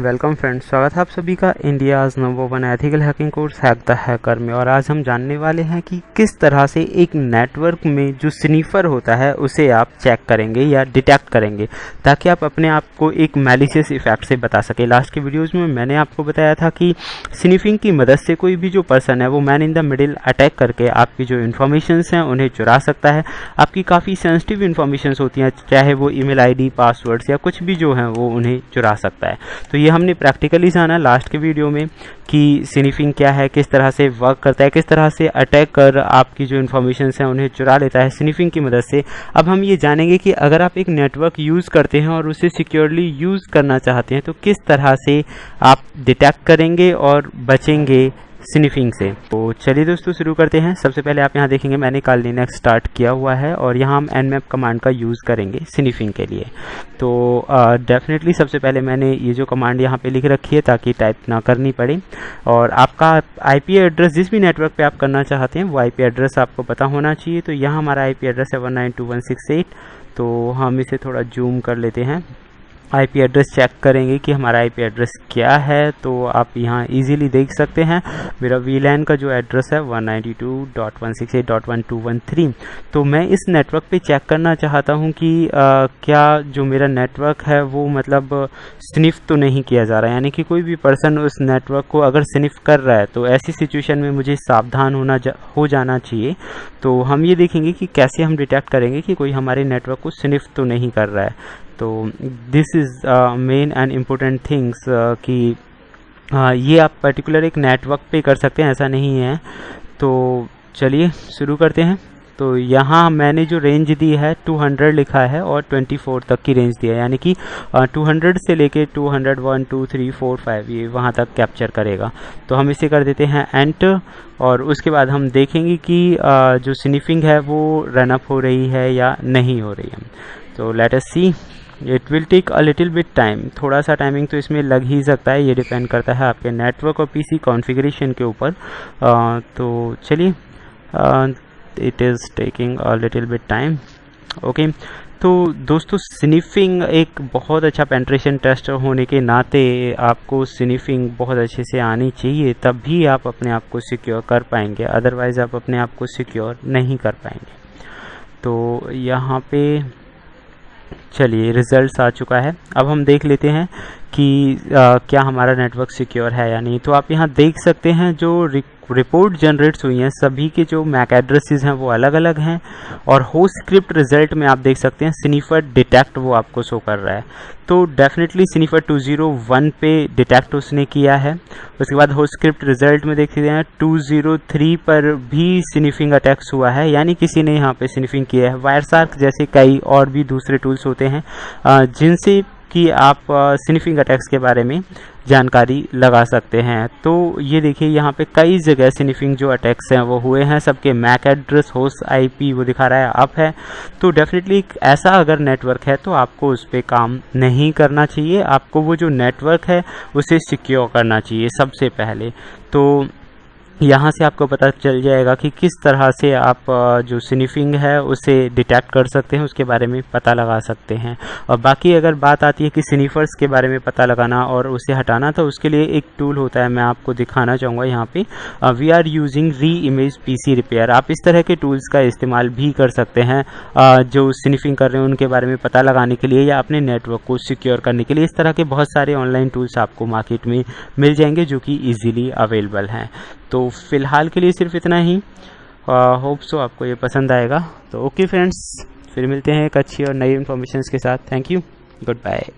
Welcome friends, स्वागत है आप सभी का India's number 1 ethical hacking course hack the hacker में। और आज हम जानने वाले हैं कि किस तरह से एक नेटवर्क में जो स्नीफर होता है उसे आप चेक करेंगे या डिटेक्ट करेंगे, ताकि आप अपने आप को एक मैलिशियस इफेक्ट से बता सके। लास्ट के वीडियोज़ में मैंने आपको बताया था कि स्नीफिंग की मदद से कोई भी जो पर्सन है वो man in the middle attack करके आपकी जो इन्फॉर्मेशंस हैं उन्हें चुरा सकता है। आपकी काफ़ी सेंसिटिव इन्फॉर्मेशंस होती हैं, चाहे वो ईमेल आईडी, पासवर्ड्स या कुछ भी जो है वो उन्हें चुरा सकता है। तो ये हमने प्रैक्टिकली जाना लास्ट के वीडियो में कि स्नीफिंग क्या है, किस तरह से वर्क करता है, किस तरह से अटैक कर आपकी जो इन्फॉर्मेशन है उन्हें चुरा लेता है स्नीफिंग की मदद से। अब हम ये जानेंगे कि अगर आप एक नेटवर्क यूज़ करते हैं और उसे सिक्योरली यूज़ करना चाहते हैं तो किस तरह से आप डिटेक्ट करेंगे और बचेंगे स्निफिंग से। तो चलिए दोस्तों शुरू करते हैं। सबसे पहले आप यहाँ देखेंगे मैंने कल लिनक्स स्टार्ट किया हुआ है और यहाँ हम nmap कमांड का यूज़ करेंगे स्निफिंग के लिए। तो डेफिनेटली सबसे पहले मैंने ये जो कमांड यहाँ पे लिख रखी है ताकि टाइप ना करनी पड़े। और आपका IP एड्रेस जिस भी नेटवर्क पे आप करना चाहते हैं वो IP एड्रेस आपको पता होना चाहिए। तो यहाँ हमारा IP एड्रेस है 192.168। तो हम इसे थोड़ा जूम कर लेते हैं। IP एड्रेस चेक करेंगे कि हमारा IP एड्रेस क्या है। तो आप यहाँ इजीली देख सकते हैं मेरा VLAN का जो एड्रेस है 192.168.1213। तो मैं इस नेटवर्क पे चेक करना चाहता हूँ कि क्या जो मेरा नेटवर्क है वो मतलब स्निफ तो नहीं किया जा रहा है, यानी कि कोई भी पर्सन उस नेटवर्क को अगर स्निफ कर रहा है तो ऐसी सिचुएशन में मुझे सावधान हो जाना चाहिए। तो हम ये देखेंगे कि कैसे हम डिटेक्ट करेंगे कि कोई हमारे नेटवर्क को स्निफ तो नहीं कर रहा है। तो this is main and important things कि ये आप पर्टिकुलर एक नेटवर्क पे कर सकते हैं, ऐसा नहीं है। तो चलिए शुरू करते हैं। तो यहाँ मैंने जो रेंज दी है 200 लिखा है और 24 तक की रेंज दिया है, यानी कि 200 से लेके 200 1 2 3 4 5 ये वहाँ तक कैप्चर करेगा। तो हम इसे कर देते हैं एंटर और उसके बाद हम देखेंगे कि जो स्निफिंग है वो रन अप हो रही है या नहीं हो रही है। तो let us see, it will take a little bit time. थोड़ा सा टाइमिंग तो इसमें लग ही सकता है, ये डिपेंड करता है आपके नेटवर्क और PC कॉन्फ़िगरेशन के ऊपर। तो चलिए, it is taking a little bit time. Okay, तो दोस्तों स्निफिंग एक बहुत अच्छा पेनिट्रेशन टेस्ट होने के नाते आपको स्निफिंग बहुत अच्छे से आनी चाहिए, तब भी आप अपने आप को सिक्योर कर पाएंगे, अदरवाइज़ आप अपने आप को सिक्योर नहीं कर पाएंगे। तो यहाँ पे चलिए रिजल्ट्स आ चुका है। अब हम देख लेते हैं कि क्या हमारा नेटवर्क सिक्योर है या नहीं। तो आप यहाँ देख सकते हैं जो रिपोर्ट जनरेट्स हुई हैं सभी के जो मैक एड्रेसेस हैं वो अलग अलग हैं और होस्ट स्क्रिप्ट रिजल्ट में आप देख सकते हैं स्निफर डिटेक्ट वो आपको शो कर रहा है। तो डेफिनेटली स्निफर 201 पे डिटेक्ट उसने किया है। उसके बाद होस्ट स्क्रिप्ट रिजल्ट में देख सकते हैं 203 पर भी स्निफिंग अटैक्स हुआ है, यानी किसी ने यहाँ पे स्निफिंग किया है। वायरशार्क जैसे कई और भी दूसरे टूल्स होते हैं जिनसे कि आप स्निफिंग अटैक्स के बारे में जानकारी लगा सकते हैं। तो ये देखिए यहाँ पे कई जगह स्निफिंग जो अटैक्स हैं वो हुए हैं, सबके मैक एड्रेस होस्ट IP वो दिखा रहा है अप है। तो डेफिनेटली ऐसा अगर नेटवर्क है तो आपको उस पर काम नहीं करना चाहिए, आपको वो जो नेटवर्क है उसे सिक्योर करना चाहिए सबसे पहले। तो यहाँ से आपको पता चल जाएगा कि किस तरह से आप जो स्निफिंग है उसे डिटेक्ट कर सकते हैं, उसके बारे में पता लगा सकते हैं। और बाकी अगर बात आती है कि स्निफर्स के बारे में पता लगाना और उसे हटाना, तो उसके लिए एक टूल होता है, मैं आपको दिखाना चाहूँगा यहाँ पे। वी आर यूजिंग री इमेज PC रिपेयर। आप इस तरह के टूल्स का इस्तेमाल भी कर सकते हैं जो स्निफिंग कर रहे हैं उनके बारे में पता लगाने के लिए या अपने नेटवर्क को सिक्योर करने के लिए। इस तरह के बहुत सारे ऑनलाइन टूल्स आपको मार्केट में मिल जाएंगे जो कि ईजिली अवेलेबल हैं। तो फिलहाल के लिए सिर्फ इतना ही। होप सो आपको ये पसंद आएगा। तो ओके फ्रेंड्स, फिर मिलते हैं एक अच्छी और नई इन्फॉर्मेशन के साथ। Thank you, good bye.